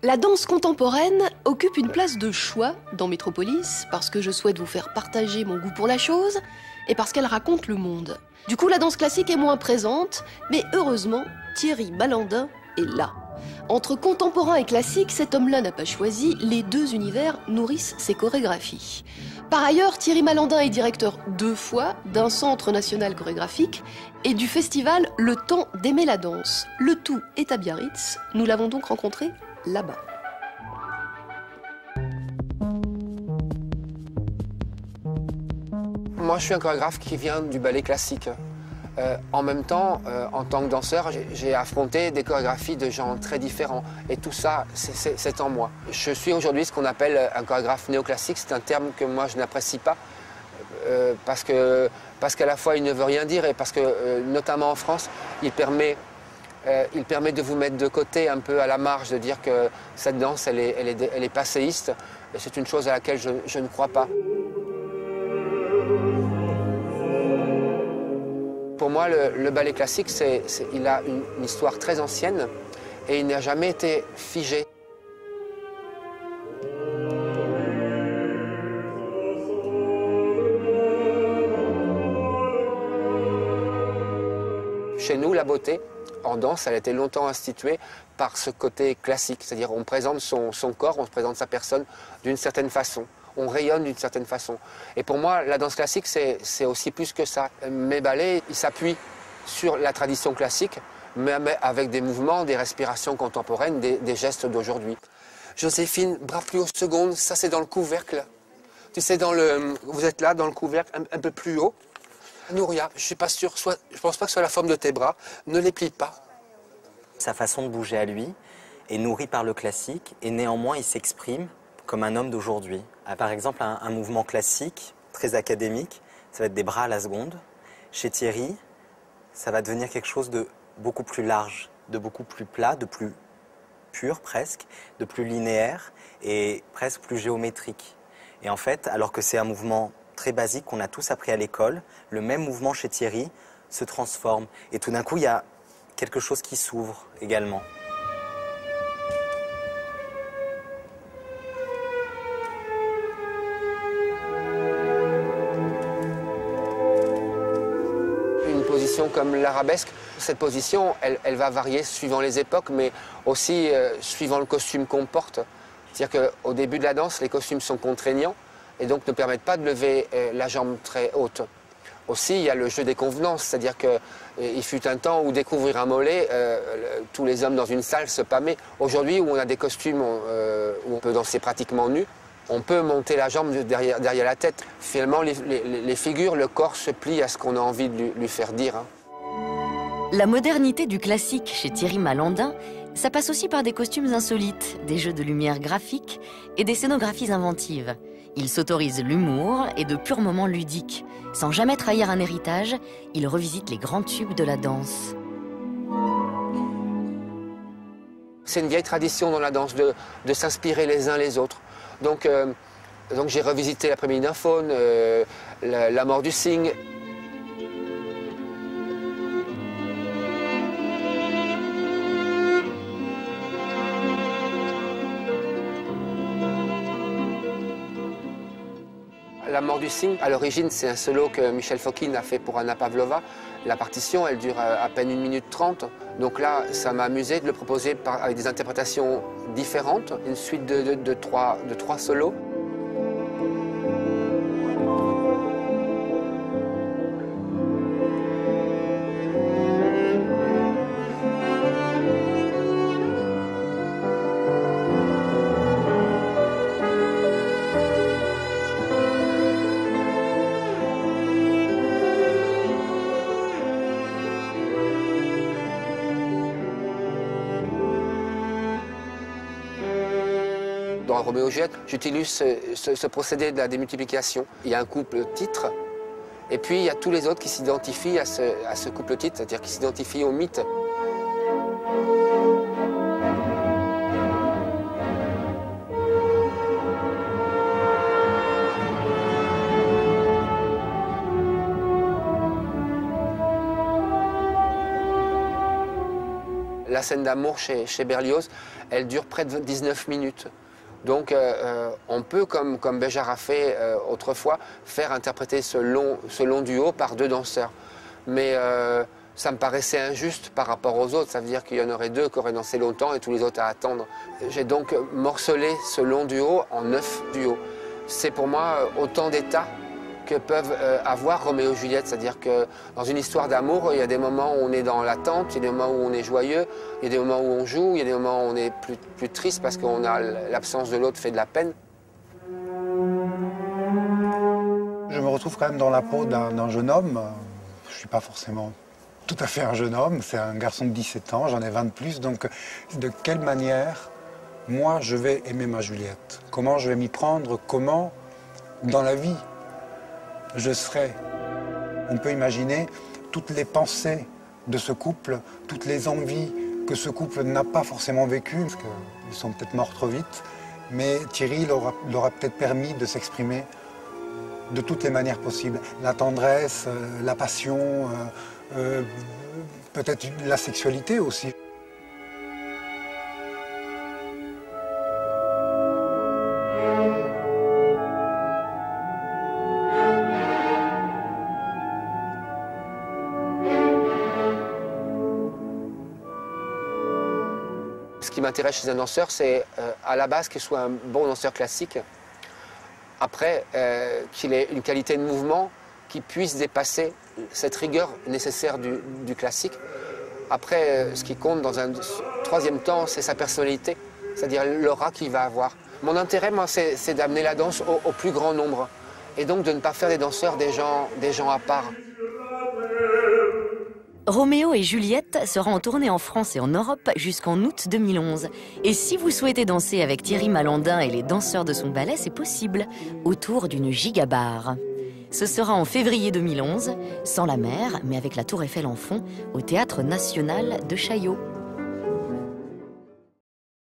La danse contemporaine occupe une place de choix dans Métropolis parce que je souhaite vous faire partager mon goût pour la chose et parce qu'elle raconte le monde. Du coup, la danse classique est moins présente, mais heureusement, Thierry Malandin est là. Entre contemporain et classique, cet homme-là n'a pas choisi, les deux univers nourrissent ses chorégraphies. Par ailleurs, Thierry Malandin est directeur 2 fois d'un centre national chorégraphique et du festival Le Temps d'aimer la danse. Le tout est à Biarritz, nous l'avons donc rencontré là-bas. Moi, je suis un chorégraphe qui vient du ballet classique. En même temps, en tant que danseur, j'ai affronté des chorégraphies de gens très différents. Et tout ça, c'est en moi. Je suis aujourd'hui ce qu'on appelle un chorégraphe néoclassique. C'est un terme que moi, je n'apprécie pas. Parce qu'à la fois, il ne veut rien dire et parce que, notamment en France, il permet de vous mettre de côté un peu à la marge, de dire que cette danse, elle est passéiste. Et c'est une chose à laquelle je ne crois pas. Pour moi, le ballet classique, il a une histoire très ancienne et il n'a jamais été figé. Chez nous, la beauté, en danse, elle a été longtemps instituée par ce côté classique, c'est-à-dire on présente son corps, on présente sa personne d'une certaine façon. On rayonne d'une certaine façon. Et pour moi, la danse classique, c'est aussi plus que ça. Mes ballets, ils s'appuient sur la tradition classique, mais avec des mouvements, des respirations contemporaines, des gestes d'aujourd'hui. Joséphine, bras plus haut seconde, ça c'est dans le couvercle. Tu sais, vous êtes là, dans le couvercle, un peu plus haut. Nouria, je suis pas sûr, je pense pas que ce soit la forme de tes bras, ne les plie pas. Sa façon de bouger à lui est nourrie par le classique et néanmoins il s'exprime comme un homme d'aujourd'hui. Par exemple, un mouvement classique, très académique, ça va être des bras à la seconde. Chez Thierry, ça va devenir quelque chose de beaucoup plus large, de beaucoup plus plat, de plus pur presque, de plus linéaire et presque plus géométrique. Et en fait, alors que c'est un mouvement très basique qu'on a tous appris à l'école, le même mouvement chez Thierry se transforme. Et tout d'un coup, il y a quelque chose qui s'ouvre également. Comme l'arabesque, cette position, elle va varier suivant les époques, mais aussi suivant le costume qu'on porte. C'est-à-dire qu'au début de la danse, les costumes sont contraignants et donc ne permettent pas de lever la jambe très haute. Aussi, il y a le jeu des convenances, c'est-à-dire qu'il fut un temps où découvrir un mollet, tous les hommes dans une salle se pâmaient. Aujourd'hui, où on a des costumes où on peut danser pratiquement nu, on peut monter la jambe derrière la tête. Finalement, les figures, le corps se plie à ce qu'on a envie de lui faire dire. La modernité du classique chez Thierry Malandin, ça passe aussi par des costumes insolites, des jeux de lumière graphiques et des scénographies inventives. Il s'autorise l'humour et de purs moments ludiques. Sans jamais trahir un héritage, il revisite les grands tubes de la danse. C'est une vieille tradition dans la danse de s'inspirer les uns les autres. Donc j'ai revisité l'après-midi d'un faune, la mort du cygne. La mort du cygne, à l'origine, c'est un solo que Michel Fokine a fait pour Anna Pavlova. La partition, elle dure à peine 1 minute 30. Donc là, ça m'a amusé de le proposer avec des interprétations différentes, une suite de trois solos. Dans Roméo et Juliette, j'utilise ce procédé de la démultiplication. Il y a un couple titre, et puis il y a tous les autres qui s'identifient à ce couple titre, c'est-à-dire qui s'identifient au mythe. la scène d'amour chez Berlioz, elle dure près de 19 minutes. Donc on peut, comme Béjart a fait autrefois, faire interpréter ce long duo par 2 danseurs. Mais ça me paraissait injuste par rapport aux autres. Ça veut dire qu'il y en aurait 2 qui auraient dansé longtemps et tous les autres à attendre. J'ai donc morcelé ce long duo en 9 duos. C'est pour moi autant d'états que peuvent avoir Roméo et Juliette. C'est-à-dire que dans une histoire d'amour, il y a des moments où on est dans l'attente, il y a des moments où on est joyeux, il y a des moments où on joue, il y a des moments où on est plus triste parce qu'on a l'absence de l'autre fait de la peine. Je me retrouve quand même dans la peau d'un jeune homme. Je ne suis pas forcément tout à fait un jeune homme, c'est un garçon de 17 ans, j'en ai 20 de plus. Donc de quelle manière, moi, je vais aimer ma Juliette? Comment je vais m'y prendre? Comment, dans la vie, je serai? On peut imaginer toutes les pensées de ce couple, toutes les envies que ce couple n'a pas forcément vécues, parce qu'ils sont peut-être morts trop vite, mais Thierry leur a peut-être permis de s'exprimer de toutes les manières possibles. La tendresse, la passion, peut-être la sexualité aussi. Ce qui m'intéresse chez un danseur, c'est à la base qu'il soit un bon danseur classique. Après, qu'il ait une qualité de mouvement qui puisse dépasser cette rigueur nécessaire du classique. Après, ce qui compte dans un 3e temps, c'est sa personnalité, c'est-à-dire l'aura qu'il va avoir. Mon intérêt, moi, c'est d'amener la danse au plus grand nombre et donc de ne pas faire des danseurs des gens à part. Roméo et Juliette sera en tournée en France et en Europe jusqu'en août 2011. Et si vous souhaitez danser avec Thierry Malandin et les danseurs de son ballet, c'est possible, autour d'une gigabarre. Ce sera en février 2011, sans la mer, mais avec la Tour Eiffel en fond, au Théâtre National de Chaillot.